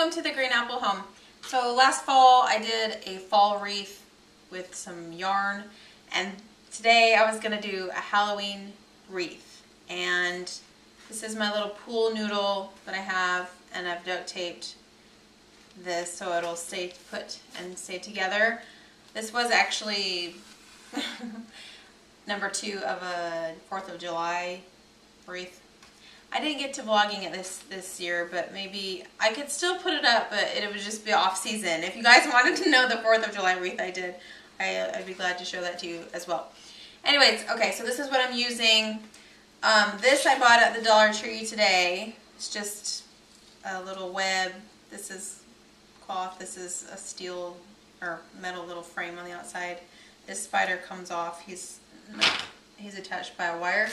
welcome to the Green Apple Home. So last fall I did a fall wreath with some yarn, and today I was going to do a Halloween wreath. And this is my little pool noodle that I have, and I've duct taped this so it'll stay put and stay together. This was actually number 2 of a 4th of July wreath. I didn't get to vlogging it this year, but maybe I could still put it up, but it would just be off season. If you guys wanted to know the 4th of July wreath I did, I'd be glad to show that to you as well. Anyways, okay, so this is what I'm using. This I bought at the Dollar Tree today. It's just a little web. This is cloth. This is a steel or metal little frame on the outside. This spider comes off. He's attached by a wire.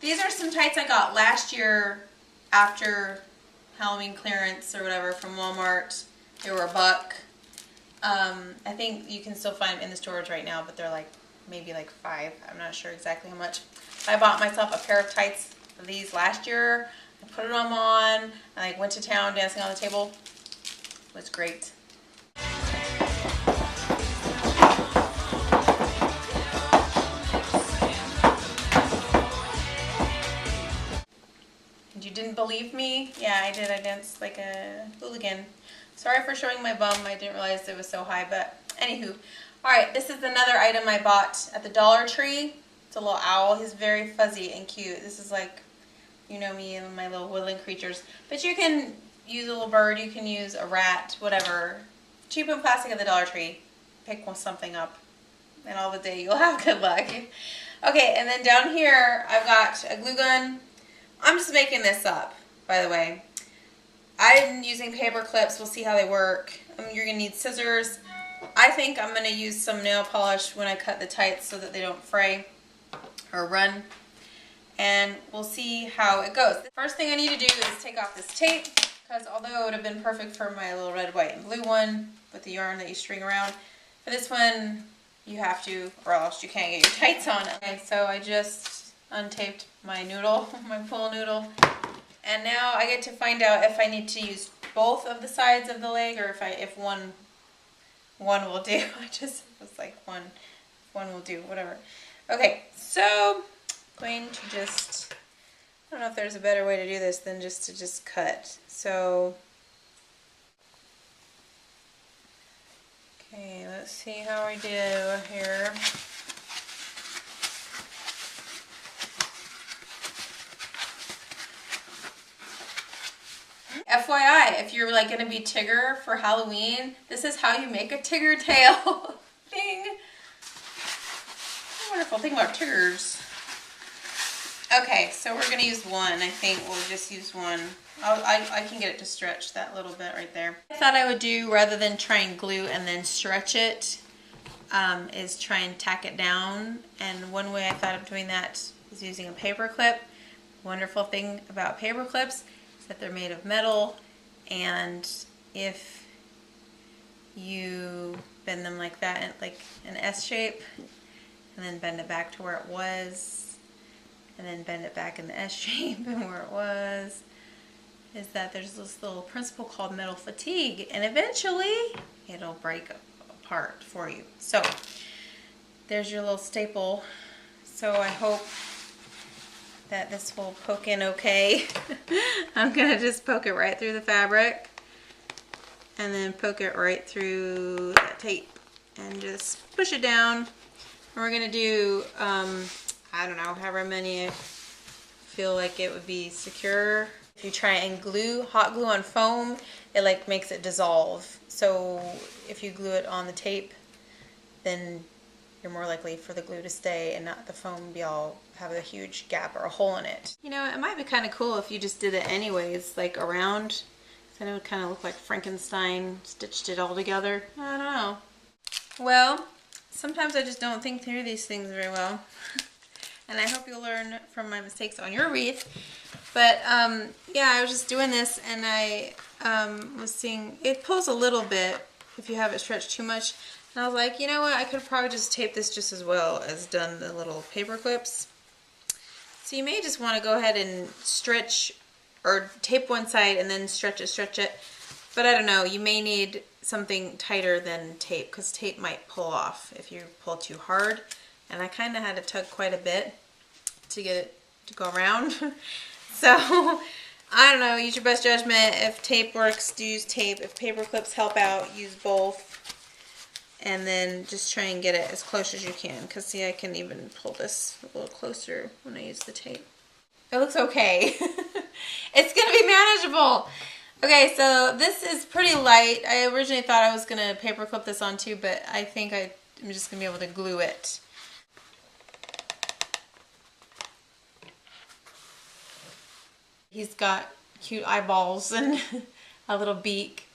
These are some tights I got last year after Halloween clearance or whatever from Walmart. They were $1. I think you can still find them in the stores right now, but they're like maybe like $5. I'm not sure exactly how much. I bought myself a pair of tights of these last year. I put them on and I went to town dancing on the table. It was great. You didn't believe me? Yeah, I did. I danced like a hooligan. Sorry for showing my bum. I didn't realize it was so high, but anywho. Alright, this is another item I bought at the Dollar Tree. It's a little owl. He's very fuzzy and cute. This is like, you know me and my little woodland creatures. But you can use a little bird. You can use a rat, whatever. Cheap and plastic at the Dollar Tree. Pick something up and all the day you'll have good luck. Okay, and then down here I've got a glue gun. I'm just making this up, by the way. I'm using paper clips. We'll see how they work. You're going to need scissors. I think I'm going to use some nail polish when I cut the tights so that they don't fray or run. And we'll see how it goes. The first thing I need to do is take off this tape, because although it would have been perfect for my little red, white, and blue one with the yarn that you string around, for this one you have to, or else you can't get your tights on. Okay, so I just untaped my noodle, my pool noodle, and now I get to find out if I need to use both of the sides of the leg, or if one will do. I just was like one will do, whatever. Okay, so I'm going to just, I don't know if there's a better way to do this than just to cut. So okay, let's see how I do here. FYI, if you're like going to be Tigger for Halloween, this is how you make a Tigger tail. Ding! Wonderful thing about Tiggers. Okay, so we're going to use one. I think we'll just use one. I can get it to stretch that little bit right there. I thought I would do, rather than try and glue and then stretch it, is try and tack it down. And one way I thought of doing that is using a paper clip. Wonderful thing about paper clips, that they're made of metal, and if you bend them like that, like an S shape, and then bend it back to where it was, and then bend it back in the S shape and where it was, is that there's this little principle called metal fatigue, and eventually it'll break apart for you. So there's your little staple. So I hope that this will poke in okay. I'm going to just poke it right through the fabric and then poke it right through that tape and just push it down. And we're going to do, I don't know, however many I feel like it would be secure. If you try and glue, hot glue on foam, it like makes it dissolve. So if you glue it on the tape, then you're more likely for the glue to stay and not the foam be all have a huge gap or a hole in it. You know, it might be kind of cool if you just did it anyways, like around. Then it would kind of look like Frankenstein stitched it all together. I don't know. Well, sometimes I just don't think through these things very well. And I hope you'll learn from my mistakes on your wreath. But yeah, I was just doing this and I was seeing it pulls a little bit if you have it stretched too much. And I was like, you know what, I could probably just tape this just as well as done the little paper clips. So you may just want to go ahead and stretch or tape one side and then stretch it. But I don't know, you may need something tighter than tape because tape might pull off if you pull too hard. And I kind of had to tug quite a bit to get it to go around. So I don't know, use your best judgment. If tape works, use tape. If paper clips help out, use both. And then just try and get it as close as you can. Because see, I can even pull this a little closer when I use the tape. It looks okay. It's going to be manageable. Okay, so this is pretty light. I originally thought I was going to paper clip this on too, but I think I'm just going to be able to glue it. He's got cute eyeballs and a little beak.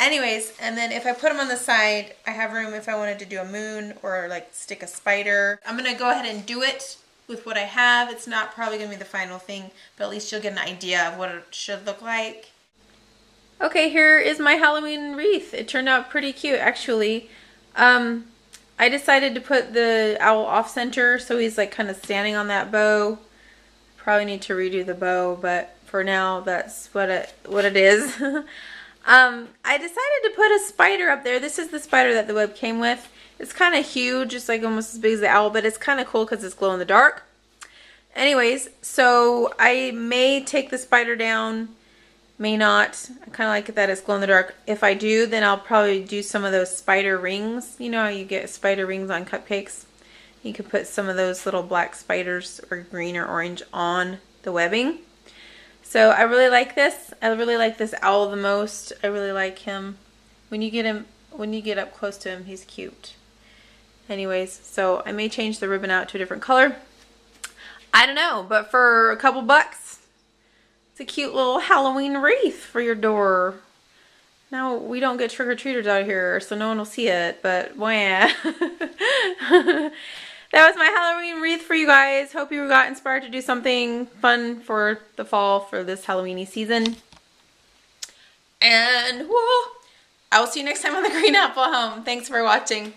Anyways, and then if I put them on the side, I have room if I wanted to do a moon or like stick a spider. I'm going to go ahead and do it with what I have. It's not probably going to be the final thing, but at least you'll get an idea of what it should look like. Okay, here is my Halloween wreath. It turned out pretty cute, actually. I decided to put the owl off center, so he's like kind of standing on that bow. Probably need to redo the bow, but for now, that's what it is. I decided to put a spider up there. This is the spider that the web came with. It's kind of huge. It's like almost as big as the owl, but it's kind of cool because it's glow in the dark. Anyways, so I may take the spider down, may not. I kind of like it that it's glow in the dark. If I do, then I'll probably do some of those spider rings. You know how you get spider rings on cupcakes? You could put some of those little black spiders or green or orange on the webbing. So I really like this. I really like this owl the most. I really like him. When you get up close to him, he's cute. Anyways, so I may change the ribbon out to a different color. I don't know, but for a couple bucks, it's a cute little Halloween wreath for your door. Now, we don't get trick-or-treaters out here, so no one will see it, but wah. That was my Halloween wreath for you guys. Hope you got inspired to do something fun for the fall for this Halloween-y season. And whoa, I will see you next time on The Green Apple Home. Thanks for watching.